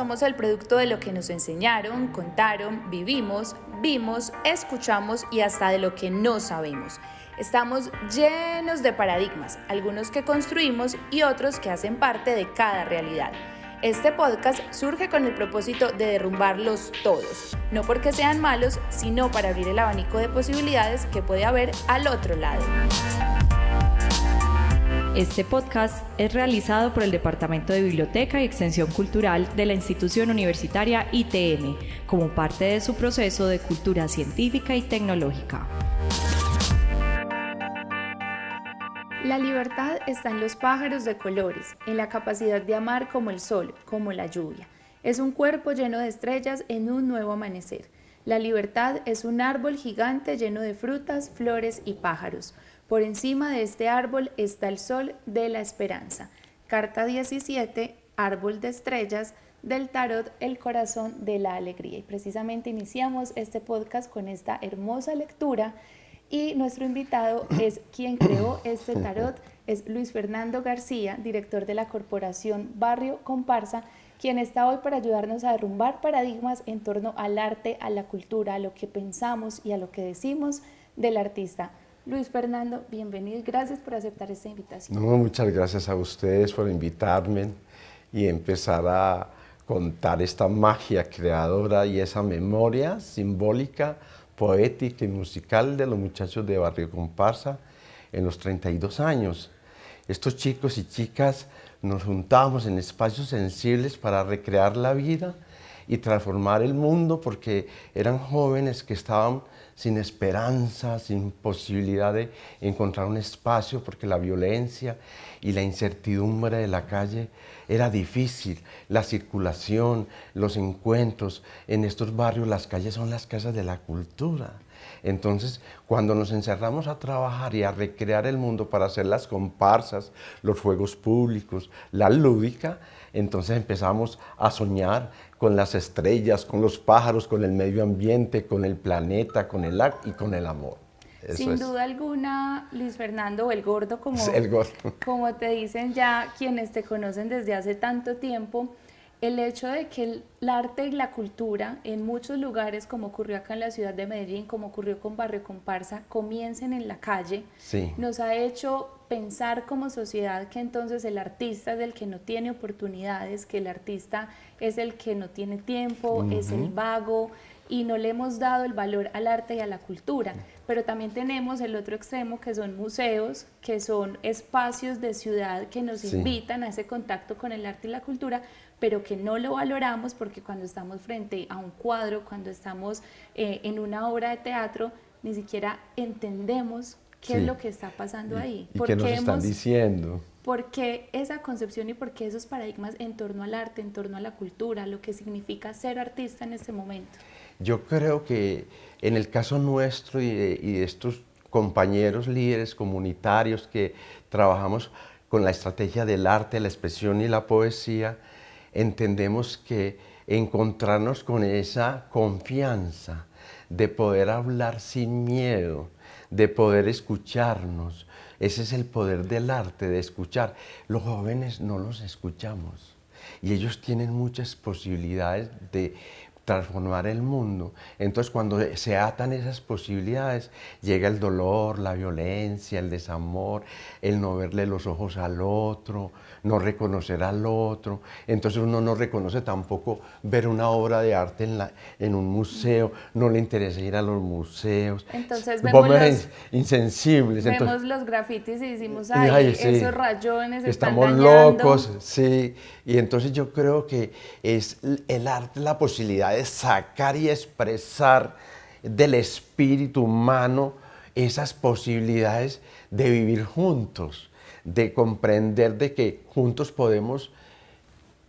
somos el producto de lo que nos enseñaron, contaron, vivimos, vimos, escuchamos y hasta de lo que no sabemos. Estamos llenos de paradigmas, algunos que construimos y otros que hacen parte de cada realidad. Este podcast surge con el propósito de derrumbarlos todos, no porque sean malos, sino para abrir el abanico de posibilidades que puede haber al otro lado. Este podcast es realizado por el Departamento de Biblioteca y Extensión Cultural de la institución universitaria ITM, como parte de su proceso de cultura científica y tecnológica. La libertad está en los pájaros de colores, en la capacidad de amar como el sol, como la lluvia. Es un cuerpo lleno de estrellas en un nuevo amanecer. La libertad es un árbol gigante lleno de frutas, flores y pájaros. Por encima de este árbol está el sol de la esperanza. Carta 17, árbol de estrellas, del tarot El corazón de la alegría. Y precisamente iniciamos este podcast con esta hermosa lectura y nuestro invitado es quien creó este tarot, es Luis Fernando García, director de la corporación Barrio Comparsa, quien está hoy para ayudarnos a derrumbar paradigmas en torno al arte, a la cultura, a lo que pensamos y a lo que decimos del artista. Luis Fernando, bienvenido y gracias por aceptar esta invitación. No, muchas gracias a ustedes por invitarme y empezar a contar esta magia creadora y esa memoria simbólica, poética y musical de los muchachos de Barrio Comparsa en los 32 años. Estos chicos y chicas nos juntábamos en espacios sensibles para recrear la vida y transformar el mundo porque eran jóvenes que estaban sin esperanza, sin posibilidad de encontrar un espacio porque la violencia y la incertidumbre de la calle era difícil. La circulación, los encuentros en estos barrios, las calles son las casas de la cultura. Entonces, cuando nos encerramos a trabajar y a recrear el mundo para hacer las comparsas, los juegos públicos, la lúdica, entonces empezamos a soñar con las estrellas, con los pájaros, con el medio ambiente, con el planeta, con el arte y con el amor. Sin duda alguna, Luis Fernando, o el gordo, como te dicen ya quienes te conocen desde hace tanto tiempo, el hecho de que el arte y la cultura en muchos lugares, como ocurrió acá en la ciudad de Medellín, como ocurrió con Barrio Comparsa, comiencen en la calle, sí, nos ha hecho pensar como sociedad que entonces el artista es el que no tiene oportunidades, que el artista es el que no tiene tiempo, es el vago, y no le hemos dado el valor al arte y a la cultura. Pero también tenemos el otro extremo, que son museos, que son espacios de ciudad que nos invitan a ese contacto con el arte y la cultura, pero que no lo valoramos porque cuando estamos frente a un cuadro, cuando estamos en una obra de teatro, ni siquiera entendemos qué es lo que está pasando ahí. ¿Y qué nos están diciendo? ¿Por qué esa concepción y por qué esos paradigmas en torno al arte, en torno a la cultura, lo que significa ser artista en este momento? Yo creo que en el caso nuestro y de estos compañeros líderes comunitarios que trabajamos con la estrategia del arte, la expresión y la poesía, entendemos que encontrarnos con esa confianza de poder hablar sin miedo, de poder escucharnos, ese es el poder del arte, de escuchar. Los jóvenes no los escuchamos y ellos tienen muchas posibilidades de transformar el mundo. Entonces, cuando se atan esas posibilidades, llega el dolor, la violencia, el desamor, el no verle los ojos al otro, no reconocer al otro. Entonces uno no reconoce tampoco ver una obra de arte en un museo, no le interesa ir a los museos. Entonces vemos insensibles. Vemos los grafitis y decimos, ay, sí, esos rayones estamos están dañando. Locos, sí. Y entonces yo creo que es el arte la posibilidad de sacar y expresar del espíritu humano esas posibilidades de vivir juntos, de comprender de que juntos podemos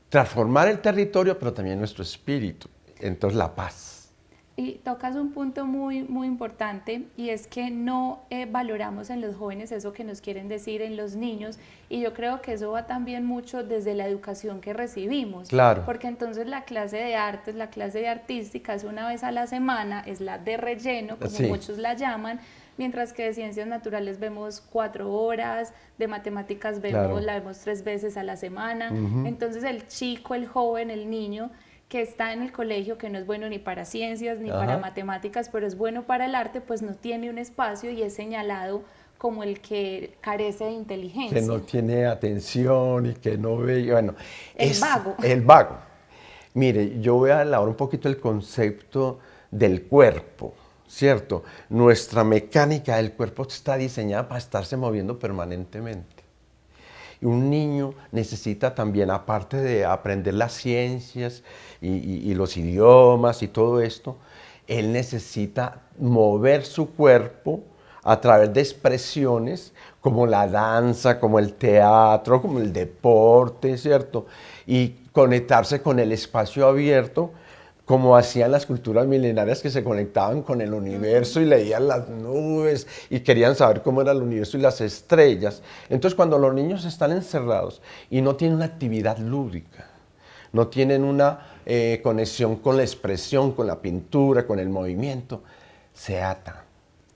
transformar el territorio, pero también nuestro espíritu. Entonces la paz. Y tocas un punto muy importante y es que no valoramos en los jóvenes eso que nos quieren decir en los niños, y yo creo que eso va también mucho desde la educación que recibimos. Claro. Porque entonces la clase de artes, la clase de artística es una vez a la semana, es la de relleno, como muchos la llaman, mientras que de ciencias naturales vemos 4 horas, de matemáticas la vemos 3 veces a la semana. Entonces el chico, el joven, el niño que está en el colegio, que no es bueno ni para ciencias ni Ajá. para matemáticas, pero es bueno para el arte, pues no tiene un espacio y es señalado como el que carece de inteligencia. Que no tiene atención y que no ve, bueno, El vago. El vago. Mire, yo voy a elaborar un poquito el concepto del cuerpo, ¿cierto? Nuestra mecánica del cuerpo está diseñada para estarse moviendo permanentemente. Y un niño necesita también, aparte de aprender las ciencias y los idiomas y todo esto, él necesita mover su cuerpo a través de expresiones como la danza, como el teatro, como el deporte, ¿cierto? Y conectarse con el espacio abierto, como hacían las culturas milenarias que se conectaban con el universo y leían las nubes y querían saber cómo era el universo y las estrellas. Entonces, cuando los niños están encerrados y no tienen una actividad lúdica, no tienen una conexión con la expresión, con la pintura, con el movimiento, se atan.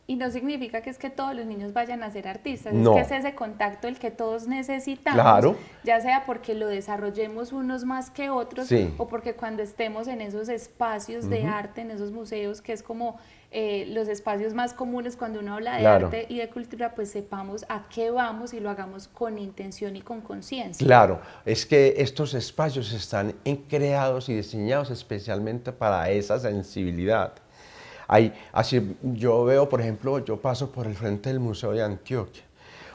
Y no significa que es que todos los niños vayan a ser artistas, No. es que es ese contacto el que todos necesitamos, Claro. ya sea porque lo desarrollemos unos más que otros, Sí. o porque cuando estemos en esos espacios de arte, en esos museos, que es como los espacios más comunes cuando uno habla de Claro. arte y de cultura, pues sepamos a qué vamos y lo hagamos con intención y con conciencia. Claro, es que estos espacios están creados y diseñados especialmente para esa sensibilidad. Así yo veo, por ejemplo, yo paso por el frente del Museo de Antioquia.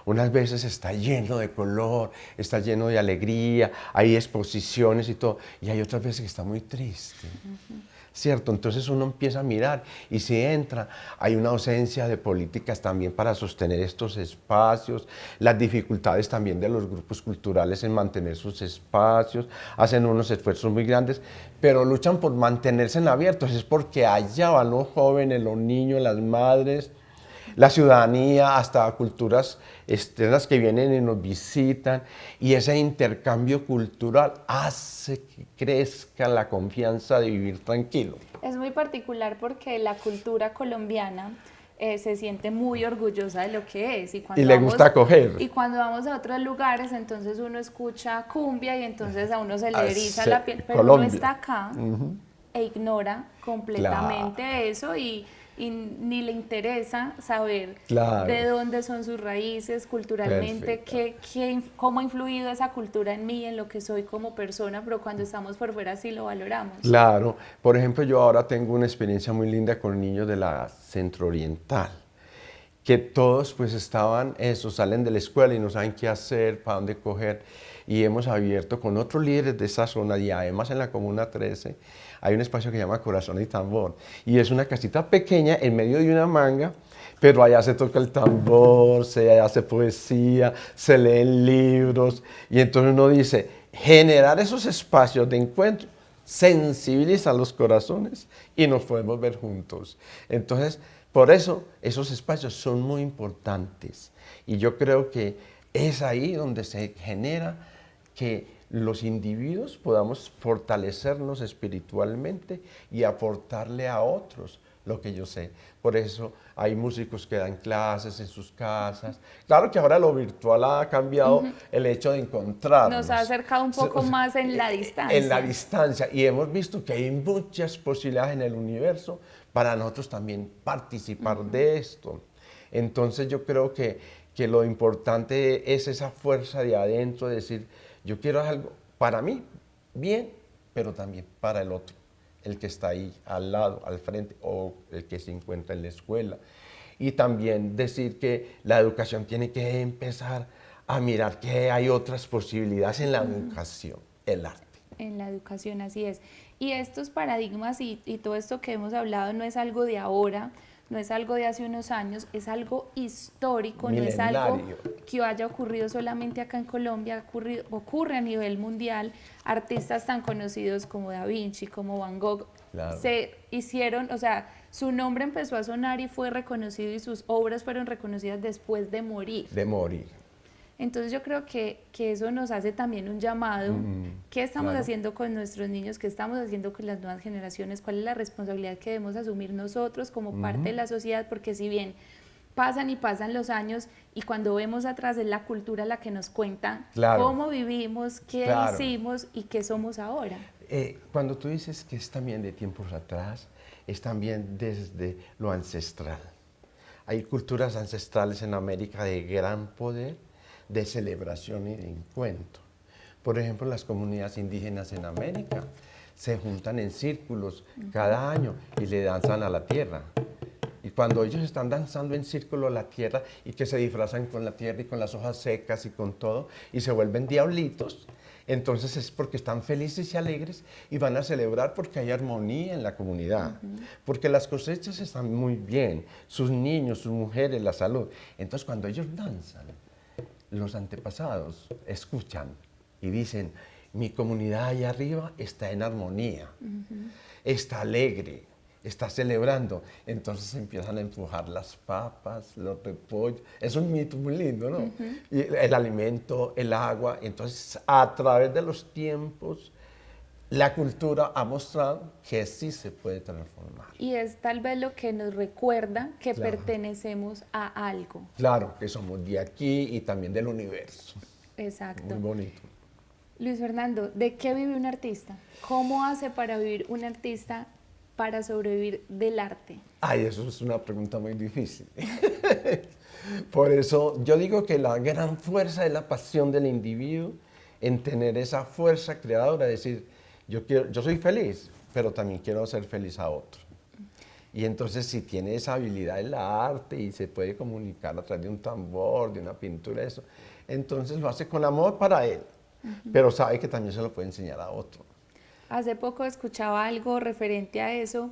Unas veces está lleno de color, está lleno de alegría, hay exposiciones y todo, y hay otras veces que está muy triste. ¿Cierto? Entonces uno empieza a mirar y si entra, hay una ausencia de políticas también para sostener estos espacios, las dificultades también de los grupos culturales en mantener sus espacios, hacen unos esfuerzos muy grandes, pero luchan por mantenerse en abiertos, es porque allá van los jóvenes, los niños, las madres, la ciudadanía, hasta culturas externas que vienen y nos visitan, y ese intercambio cultural hace que crezca la confianza de vivir tranquilo. Es muy particular porque la cultura colombiana se siente muy orgullosa de lo que es. Y le gusta acoger. Y cuando vamos a otros lugares, entonces uno escucha cumbia y entonces a uno se le eriza la piel, pero Colombia. uno está acá e ignora completamente eso y ni le interesa saber de dónde son sus raíces culturalmente, cómo ha influido esa cultura en mí, en lo que soy como persona, pero cuando estamos por fuera sí lo valoramos. Claro, por ejemplo, yo ahora tengo una experiencia muy linda con niños de la centro-oriental, que todos pues salen de la escuela y no saben qué hacer, para dónde coger, y hemos abierto con otros líderes de esa zona y además en la Comuna 13 hay un espacio que se llama Corazón y Tambor, y es una casita pequeña en medio de una manga, pero allá se toca el tambor, se hace poesía, se leen libros, y entonces uno dice, generar esos espacios de encuentro sensibiliza los corazones y nos podemos ver juntos. Entonces, por eso esos espacios son muy importantes, y yo creo que es ahí donde se genera que los individuos podamos fortalecernos espiritualmente y aportarle a otros lo que yo sé. Por eso hay músicos que dan clases en sus casas. Claro que ahora lo virtual ha cambiado el hecho de encontrarnos. Nos ha acercado un poco más en la distancia. En la distancia. Y hemos visto que hay muchas posibilidades en el universo para nosotros también participar de esto. Entonces yo creo que lo importante es esa fuerza de adentro, de decir, yo quiero algo para mí, bien, pero también para el otro, el que está ahí al lado, al frente, o el que se encuentra en la escuela. Y también decir que la educación tiene que empezar a mirar que hay otras posibilidades en la educación, el arte. En la educación, así es. Y estos paradigmas y todo esto que hemos hablado no es algo de ahora, no es algo de hace unos años, es algo histórico, Milenario. No es algo que haya ocurrido solamente acá en Colombia, ocurre a nivel mundial. Artistas tan conocidos como Da Vinci, como Van Gogh, Claro. se hicieron, o sea, su nombre empezó a sonar y fue reconocido y sus obras fueron reconocidas después de morir. De morir. Entonces yo creo que eso nos hace también un llamado. ¿Qué estamos haciendo con nuestros niños? ¿Qué estamos haciendo con las nuevas generaciones? ¿Cuál es la responsabilidad que debemos asumir nosotros como parte de la sociedad? Porque si bien pasan y pasan los años y cuando vemos atrás es la cultura la que nos cuenta cómo vivimos, qué hicimos y qué somos ahora. Cuando tú dices que es también de tiempos atrás, es también desde lo ancestral. Hay culturas ancestrales en América de gran poder, de celebración y de encuentro. Por ejemplo, las comunidades indígenas en América se juntan en círculos cada año y le danzan a la tierra. Y cuando ellos están danzando en círculo a la tierra y que se disfrazan con la tierra y con las hojas secas y con todo, y se vuelven diablitos, entonces es porque están felices y alegres y van a celebrar porque hay armonía en la comunidad, porque las cosechas están muy bien, sus niños, sus mujeres, la salud. Entonces cuando ellos danzan, los antepasados escuchan y dicen, mi comunidad allá arriba está en armonía, está alegre, está celebrando. Entonces empiezan a empujar las papas, los repollos. Es un mito muy lindo, ¿no? Y el alimento, el agua. Entonces, a través de los tiempos, la cultura ha mostrado que sí se puede transformar. Y es tal vez lo que nos recuerda que Claro. pertenecemos a algo. Claro, que somos de aquí y también del universo. Exacto. Muy bonito. Luis Fernando, ¿de qué vive un artista? ¿Cómo hace para vivir un artista para sobrevivir del arte? Ay, eso es una pregunta muy difícil. Por eso yo digo que la gran fuerza es la pasión del individuo en tener esa fuerza creadora, es decir, yo soy feliz, pero también quiero hacer feliz a otro. Y entonces si tiene esa habilidad en la arte y se puede comunicar a través de un tambor, de una pintura, eso, entonces lo hace con amor para él, pero sabe que también se lo puede enseñar a otro. Hace poco escuchaba algo referente a eso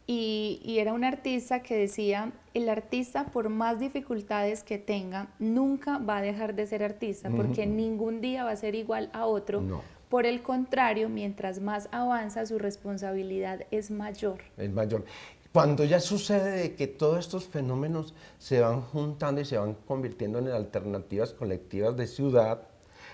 y era un artista que decía, el artista por más dificultades que tenga, nunca va a dejar de ser artista, porque ningún día va a ser igual a otro. No. Por el contrario, mientras más avanza, su responsabilidad es mayor. Es mayor. Cuando ya sucede de que todos estos fenómenos se van juntando y se van convirtiendo en alternativas colectivas de ciudad,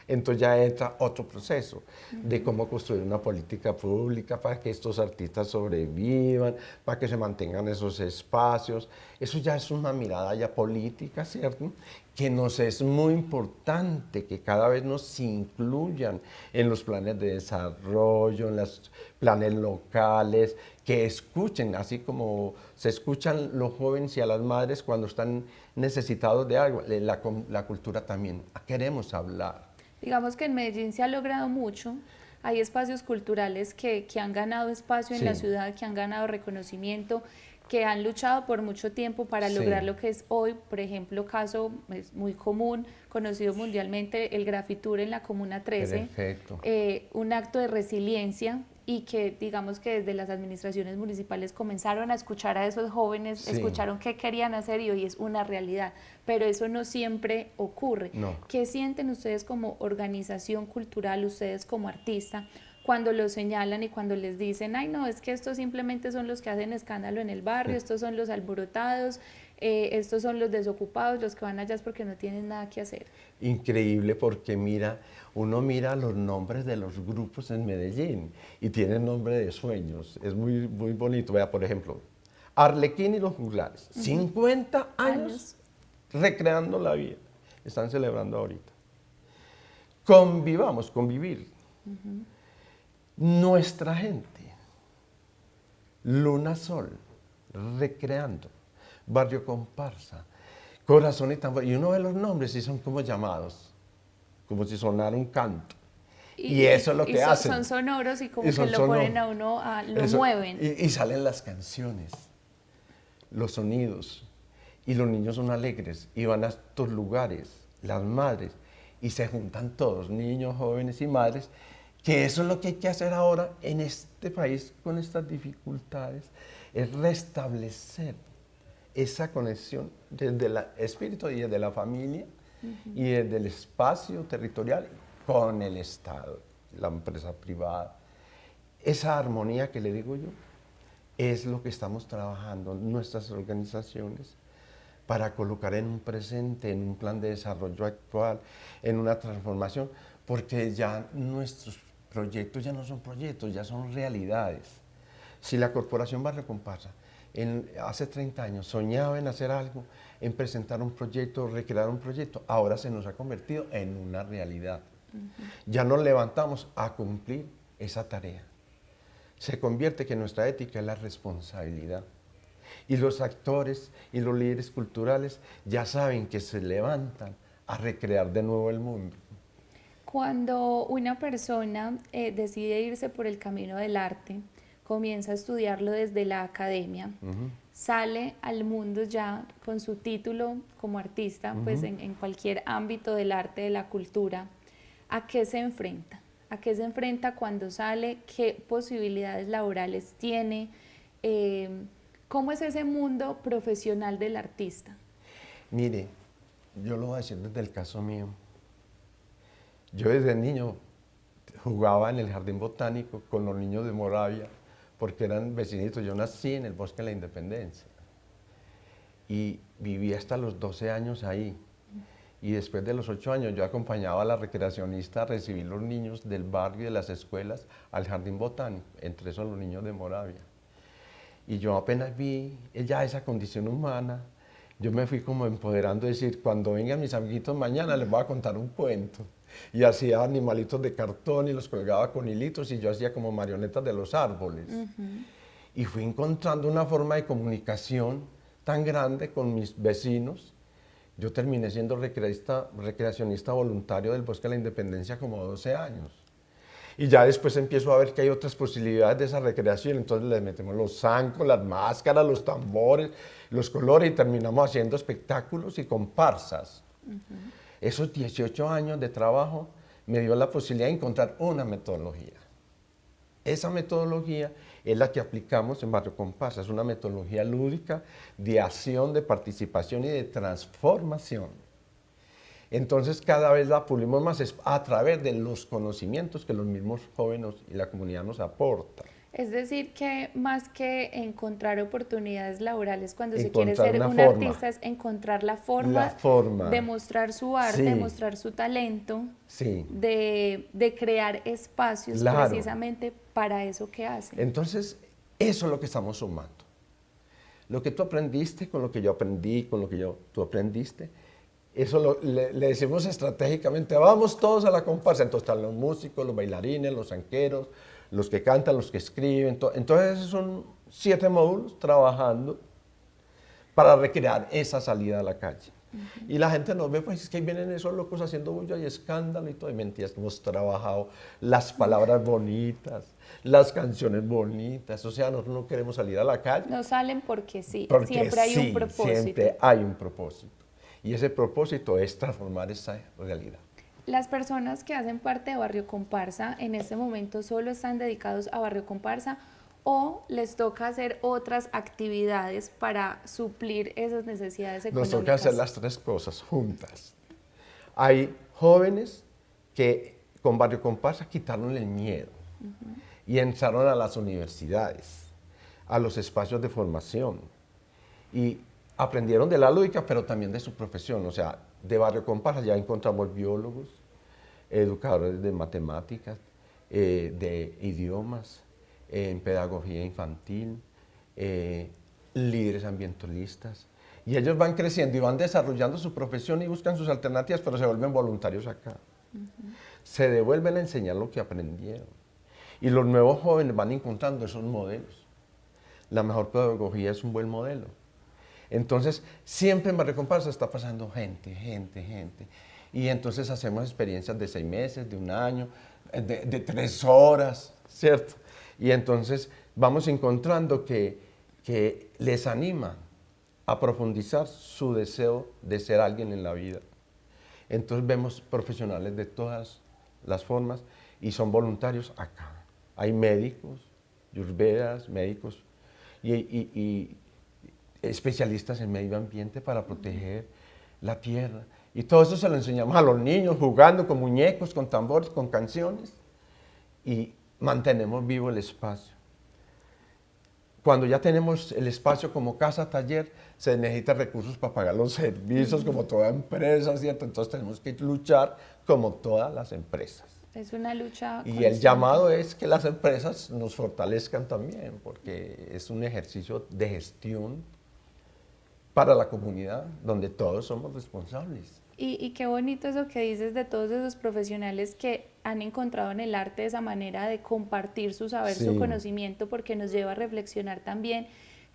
entonces ya entra otro proceso de cómo construir una política pública para que estos artistas sobrevivan, para que se mantengan esos espacios. Eso ya es una mirada ya política, ¿cierto? Que nos es muy importante que cada vez nos incluyan en los planes de desarrollo, en los planes locales, que escuchen, así como se escuchan los jóvenes y a las madres cuando están necesitados de algo, la cultura también. Queremos hablar. Digamos que en Medellín se ha logrado mucho, hay espacios culturales que han ganado espacio en Sí. la ciudad, que han ganado reconocimiento, que han luchado por mucho tiempo para Sí. lograr lo que es hoy, por ejemplo, caso es muy común, conocido mundialmente, el Grafitur en la Comuna 13, Perfecto. un acto de resiliencia y que digamos que desde las administraciones municipales comenzaron a escuchar a esos jóvenes, Sí. escucharon qué querían hacer y hoy es una realidad, pero eso no siempre ocurre. No. ¿Qué sienten ustedes como organización cultural, ustedes como artista, cuando los señalan y cuando les dicen, ay no, es que estos simplemente son los que hacen escándalo en el barrio, estos son los alborotados, estos son los desocupados, los que van allá es porque no tienen nada que hacer? Increíble porque mira, uno mira los nombres de los grupos en Medellín y tienen nombre de sueños, es muy, muy bonito. Vea, por ejemplo, Arlequín y los Juglares, 50 años recreando la vida, están celebrando ahorita. Convivamos, convivir. Nuestra gente, Luna Sol, recreando, Barrio Comparsa, Corazón y Tambor, y uno ve los nombres y son como llamados, como si sonara un canto. Y eso es lo que hacen. Son sonoros y como Y son que lo sonoros. ponen a uno, lo Eso, mueven. y salen las canciones, los sonidos, y los niños son alegres, y van a estos lugares, las madres, y se juntan todos, niños, jóvenes y madres, que eso es lo que hay que hacer ahora en este país con estas dificultades, es restablecer esa conexión desde el espíritu y desde la familia y desde el espacio territorial con el Estado, la empresa privada. Esa armonía que le digo yo es lo que estamos trabajando en nuestras organizaciones para colocar en un presente, en un plan de desarrollo actual, en una transformación, porque ya nuestros proyectos ya no son proyectos, ya son realidades. Si la Corporación Barrio Comparsa hace 30 años soñaba en hacer algo, en presentar un proyecto, recrear un proyecto, ahora se nos ha convertido en una realidad. Ya nos levantamos a cumplir esa tarea. se convierte que nuestra ética es la responsabilidad. Y los actores y los líderes culturales ya saben que se levantan a recrear de nuevo el mundo. Cuando una persona decide irse por el camino del arte, comienza a estudiarlo desde la academia, sale al mundo ya con su título como artista, pues en cualquier ámbito del arte, de la cultura, ¿a qué se enfrenta? ¿A qué se enfrenta cuando sale? ¿Qué posibilidades laborales tiene? ¿Cómo es ese mundo profesional del artista? Mire, yo lo voy a decir desde el caso mío. Yo desde niño jugaba en el jardín botánico con los niños de Moravia, porque eran vecinitos. Yo nací en el Bosque de la Independencia y viví hasta los 12 años ahí. Y después de los 8 años yo acompañaba a la recreacionista a recibir los niños del barrio y de las escuelas al jardín botánico, entre esos los niños de Moravia. Y yo apenas vi ya esa condición humana, yo me fui como empoderando, decir, cuando vengan mis amiguitos mañana les voy a contar un cuento. Y hacía animalitos de cartón y los colgaba con hilitos y yo hacía como marionetas de los árboles. Y fui encontrando una forma de comunicación tan grande con mis vecinos. Yo terminé siendo recreacionista voluntario del Bosque de la Independencia como 12 años. Y ya después empiezo a ver que hay otras posibilidades de esa recreación, entonces le metemos los zancos, las máscaras, los tambores, los colores y terminamos haciendo espectáculos y comparsas. Esos 18 años de trabajo me dio la posibilidad de encontrar una metodología. Esa metodología es la que aplicamos en Barrio Comparsa, es una metodología lúdica de acción, de participación y de transformación. Entonces cada vez la pulimos más a través de los conocimientos que los mismos jóvenes y la comunidad nos aportan. Es decir, que más que encontrar oportunidades laborales cuando se quiere Encontrar ser una un forma. artista es encontrar la La forma forma. de mostrar su arte, Sí. de mostrar su talento, Sí. de crear espacios Claro. precisamente para eso que hacen. Entonces, eso es lo que estamos sumando. Lo que tú aprendiste con lo que yo aprendí, con lo que tú aprendiste, eso le decimos estratégicamente, vamos todos a la comparsa. Entonces están los músicos, los bailarines, los zanqueros, los que cantan, los que escriben. Entonces son 7 módulos trabajando para recrear esa salida a la calle. Y la gente nos ve, pues es que ahí vienen esos locos haciendo bulla y escándalo y todo. Y mentiras, hemos trabajado las palabras bonitas, las canciones bonitas. O sea, nosotros no queremos salir a la calle. No salen porque sí, Porque siempre hay un propósito. Siempre hay un propósito. Y ese propósito es transformar esa realidad. Las personas que hacen parte de Barrio Comparsa en este momento solo están dedicados a Barrio Comparsa o les toca hacer otras actividades para suplir esas necesidades económicas. Nos toca hacer las 3 cosas juntas. Hay jóvenes que con Barrio Comparsa quitaron el miedo y entraron a las universidades, a los espacios de formación y aprendieron de la lúdica, pero también de su profesión. O sea, de Barrio Comparsa ya encontramos biólogos, educadores de matemáticas, de idiomas, en pedagogía infantil, líderes ambientalistas. Y ellos van creciendo y van desarrollando su profesión y buscan sus alternativas, pero se vuelven voluntarios acá. Se devuelven a enseñar lo que aprendieron. Y los nuevos jóvenes van encontrando esos modelos. La mejor pedagogía es un buen modelo. Entonces, siempre en Barrio Comparsa está pasando gente. Y entonces hacemos experiencias de 6 meses, de 1 año, de 3 horas, ¿cierto? Y entonces vamos encontrando que les anima a profundizar su deseo de ser alguien en la vida. Entonces vemos profesionales de todas las formas y son voluntarios acá. Hay médicos, yurvedas, médicos y especialistas en medio ambiente para proteger la tierra. Y todo eso se lo enseñamos a los niños jugando con muñecos, con tambores, con canciones y mantenemos vivo el espacio. Cuando ya tenemos el espacio como casa, taller, se necesitan recursos para pagar los servicios como toda empresa, ¿cierto? Entonces tenemos que luchar como todas las empresas. Es una lucha Y constante. el llamado es que las empresas nos fortalezcan también, porque es un ejercicio de gestión para la comunidad, donde todos somos responsables. Y qué bonito eso que dices de todos esos profesionales que han encontrado en el arte esa manera de compartir su saber, Sí. su conocimiento, porque nos lleva a reflexionar también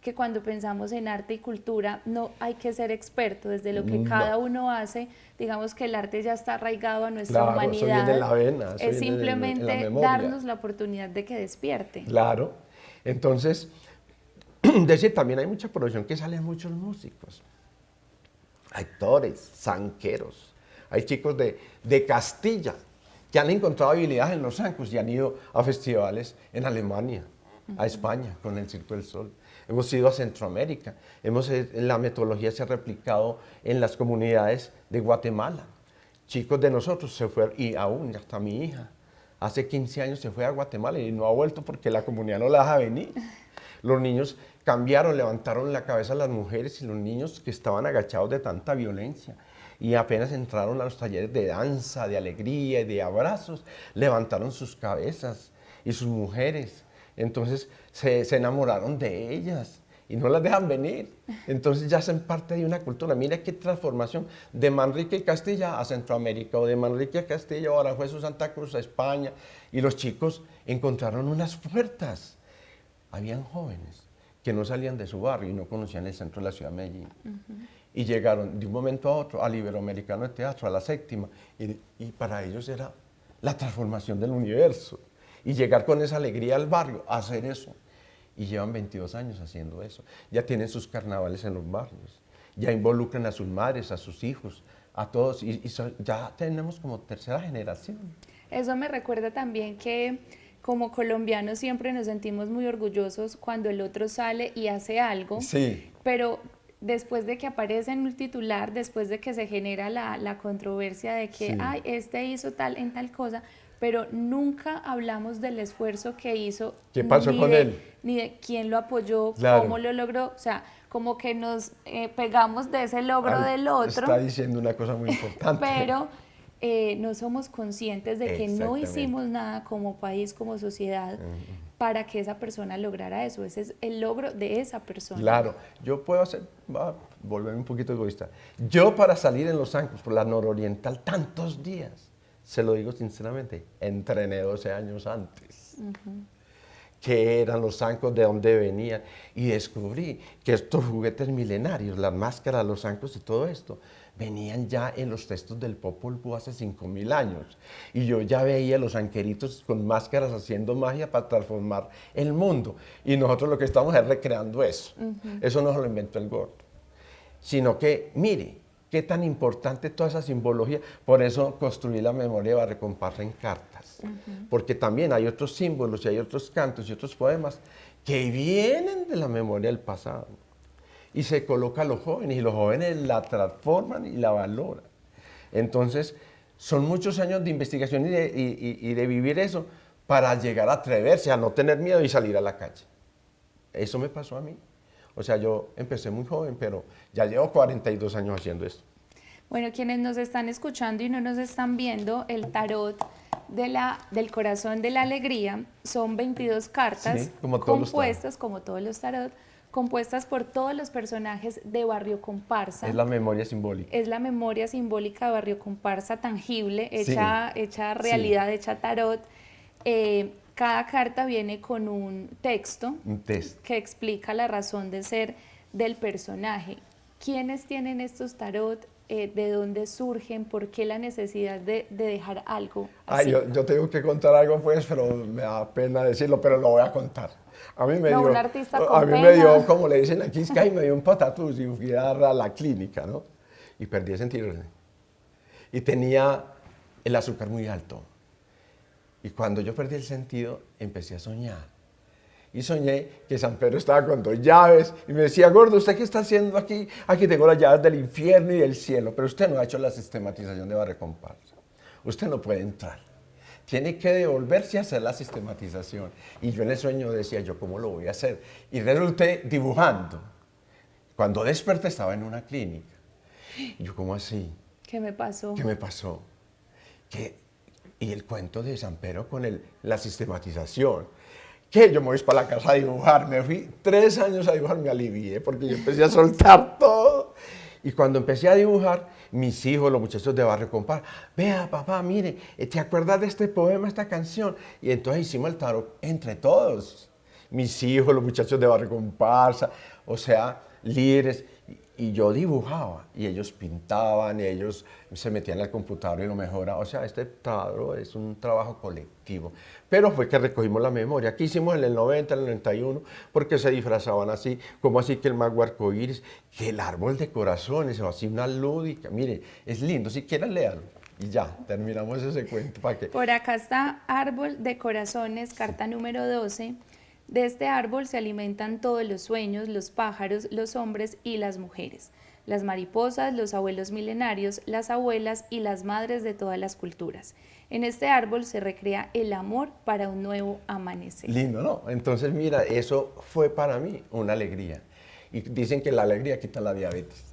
que cuando pensamos en arte y cultura no hay que ser experto, desde lo que cada uno hace, digamos que el arte ya está arraigado a nuestra Claro, eso humanidad, viene en la vena, eso es viene en la simplemente memoria. darnos la oportunidad de que despierte. Claro. Entonces, decir, también hay mucha producción que salen muchos músicos, actores, zanqueros. Hay chicos de Castilla que han encontrado habilidades en los zancos y han ido a festivales en Alemania, a España, con el Circo del Sol. Hemos ido a Centroamérica, la metodología se ha replicado en las comunidades de Guatemala. Chicos de nosotros se fueron, y aún hasta mi hija, hace 15 años se fue a Guatemala y no ha vuelto porque la comunidad no la deja venir. Los niños cambiaron, levantaron la cabeza a las mujeres y los niños que estaban agachados de tanta violencia y apenas entraron a los talleres de danza, de alegría y de abrazos, levantaron sus cabezas y sus mujeres. Entonces se enamoraron de ellas y no las dejan venir. Entonces ya hacen parte de una cultura. Mira qué transformación de Manrique y Castilla a Centroamérica, o de Manrique a Castilla o Aranjuez o Santa Cruz a España. Y los chicos encontraron unas puertas. Habían jóvenes que no salían de su barrio y no conocían el centro de la ciudad de Medellín. Y llegaron de un momento a otro al Iberoamericano de Teatro, a la Séptima, y para ellos era la transformación del universo. Y llegar con esa alegría al barrio, a hacer eso. Y llevan 22 años haciendo eso. Ya tienen sus carnavales en los barrios. Ya involucran a sus madres, a sus hijos, a todos. Ya tenemos como tercera generación. Eso me recuerda también que como colombianos siempre nos sentimos muy orgullosos cuando el otro sale y hace algo. Sí. Pero después de que aparece en un titular, después de que se genera la controversia de que, Sí. ay, este hizo tal en tal cosa, pero nunca hablamos del esfuerzo que hizo. ¿Qué pasó con él? Ni de quién lo apoyó, Claro. cómo lo logró. O sea, como que nos pegamos de ese logro del otro. Está diciendo una cosa muy importante. Pero no somos conscientes de que no Exactamente. hicimos nada como país, como sociedad, para que esa persona lograra eso. Ese es el logro de esa persona. Claro, yo puedo hacer, voy a volverme un poquito egoísta. Yo para salir en los zancos por la nororiental tantos días, se lo digo sinceramente, entrené 12 años antes. Qué eran los zancos, de dónde venían, y descubrí que estos juguetes milenarios, las máscaras, los zancos y todo esto, venían ya en los textos del Popol Vuh hace 5000 años. Y yo ya veía a los zanqueritos con máscaras haciendo magia para transformar el mundo. Y nosotros lo que estamos es recreando eso. Eso no se lo inventó el gordo. Sino que, mire, qué tan importante toda esa simbología. Por eso construí la memoria de Barrio Comparsa en cartas. Porque también hay otros símbolos y hay otros cantos y otros poemas que vienen de la memoria del pasado. Y se coloca a los jóvenes, y los jóvenes la transforman y la valoran. Entonces, son muchos años de investigación y de vivir eso para llegar a atreverse, a no tener miedo y salir a la calle. Eso me pasó a mí. O sea, yo empecé muy joven, pero ya llevo 42 años haciendo esto. Bueno, quienes nos están escuchando y no nos están viendo, el tarot del corazón de la alegría son 22 cartas Sí, como todos los compuestas, como todos los tarot, compuestas por todos los personajes de Barrio Comparsa. Es la memoria simbólica. Es la memoria simbólica de Barrio Comparsa tangible, Sí. hecha realidad, hecha tarot. Cada carta viene con un texto Un test. que explica la razón de ser del personaje. ¿Quiénes tienen estos tarot? ¿De dónde surgen? ¿Por qué la necesidad de dejar algo así? Yo tengo que contar algo, pues, pero me da pena decirlo, pero lo voy a contar. A mí me No, dio, un artista con a mí me pena. dio, como le dicen aquí, es que me dio un patatús y fui a dar a la clínica, ¿no? Y perdí el sentido. Y tenía el azúcar muy alto. Y cuando yo perdí el sentido, empecé a soñar. Y soñé que San Pedro estaba con 2 llaves y me decía, gordo, ¿usted qué está haciendo aquí? Aquí tengo las llaves del infierno y del cielo, pero usted no ha hecho la sistematización de Barrio Comparsa. Usted no puede entrar. Tiene que devolverse a hacer la sistematización. Y yo en el sueño decía, ¿yo cómo lo voy a hacer? Y resulté dibujando. Cuando desperté estaba en una clínica. Y yo, ¿cómo así? ¿Qué me pasó? ¿Qué me pasó? Y el cuento de San Pedro con la sistematización. Que yo me voy para la casa a dibujar. Me fui 3 años a dibujar, me alivié porque yo empecé a soltar todo. Y cuando empecé a dibujar, mis hijos, los muchachos de Barrio Compar, vea papá, mire, ¿te acuerdas de este poema, esta canción? Y entonces hicimos el tarot entre todos. Mis hijos, los muchachos de Barrio Comparsa, o sea, líderes. Y yo dibujaba, y ellos pintaban, y ellos se metían al computador y lo mejoraban. O sea, este tarot es un trabajo colectivo. Pero fue que recogimos la memoria. Aquí hicimos en el 90, en el 91, porque se disfrazaban así, como así que el mago arcoíris, que el árbol de corazones, o así una lúdica. Mire, es lindo, si quieren léalo. Y ya, terminamos ese cuento. ¿Para qué? Por acá está Árbol de Corazones, carta número 12. De este árbol se alimentan todos los sueños, los pájaros, los hombres y las mujeres, las mariposas, los abuelos milenarios, las abuelas y las madres de todas las culturas. En este árbol se recrea el amor para un nuevo amanecer. Lindo, ¿no? Entonces, mira, eso fue para mí una alegría. Y dicen que la alegría quita la diabetes.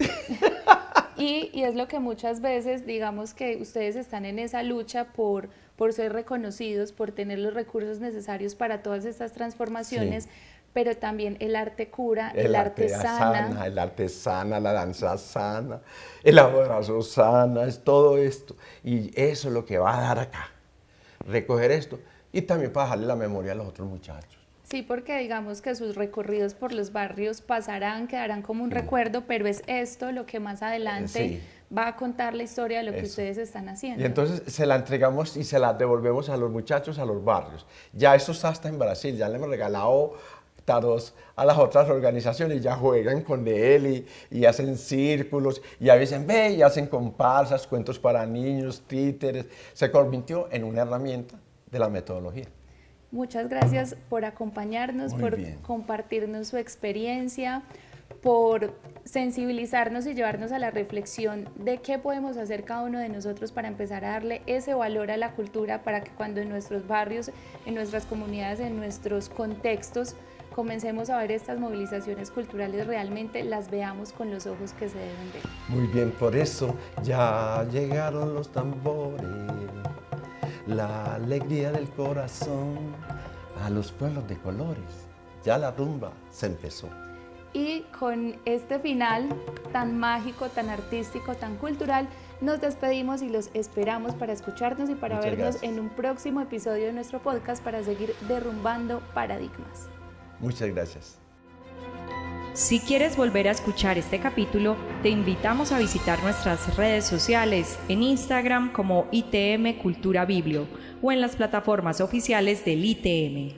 Y es lo que muchas veces, digamos que ustedes están en esa lucha por ser reconocidos, por tener los recursos necesarios para todas estas transformaciones, sí. Pero también el arte cura, el arte sana. El arte sana, la danza sana, el abrazo sana, es todo esto. Y eso es lo que va a dar acá, recoger esto y también para dejarle la memoria a los otros muchachos. Sí, porque digamos que sus recorridos por los barrios pasarán, quedarán como un recuerdo, pero es esto lo que más adelante va a contar la historia de lo que ustedes están haciendo. Y entonces se la entregamos y se la devolvemos a los muchachos, a los barrios. Ya eso está hasta en Brasil, ya le hemos regalado tarots a las otras organizaciones, ya juegan con él y hacen círculos, y a veces ve y hacen comparsas, cuentos para niños, títeres. Se convirtió en una herramienta de la metodología. Muchas gracias por acompañarnos, por compartirnos su experiencia, por sensibilizarnos y llevarnos a la reflexión de qué podemos hacer cada uno de nosotros para empezar a darle ese valor a la cultura, para que cuando en nuestros barrios, en nuestras comunidades, en nuestros contextos, comencemos a ver estas movilizaciones culturales, realmente las veamos con los ojos que se deben ver. Muy bien, por eso ya llegaron los tambores, la alegría del corazón a los pueblos de colores. Ya la rumba se empezó. Y con este final tan mágico, tan artístico, tan cultural, nos despedimos y los esperamos para escucharnos y para vernos en un próximo episodio de nuestro podcast para seguir derrumbando paradigmas. Muchas gracias. Si quieres volver a escuchar este capítulo, te invitamos a visitar nuestras redes sociales en Instagram como ITM Cultura Biblio o en las plataformas oficiales del ITM.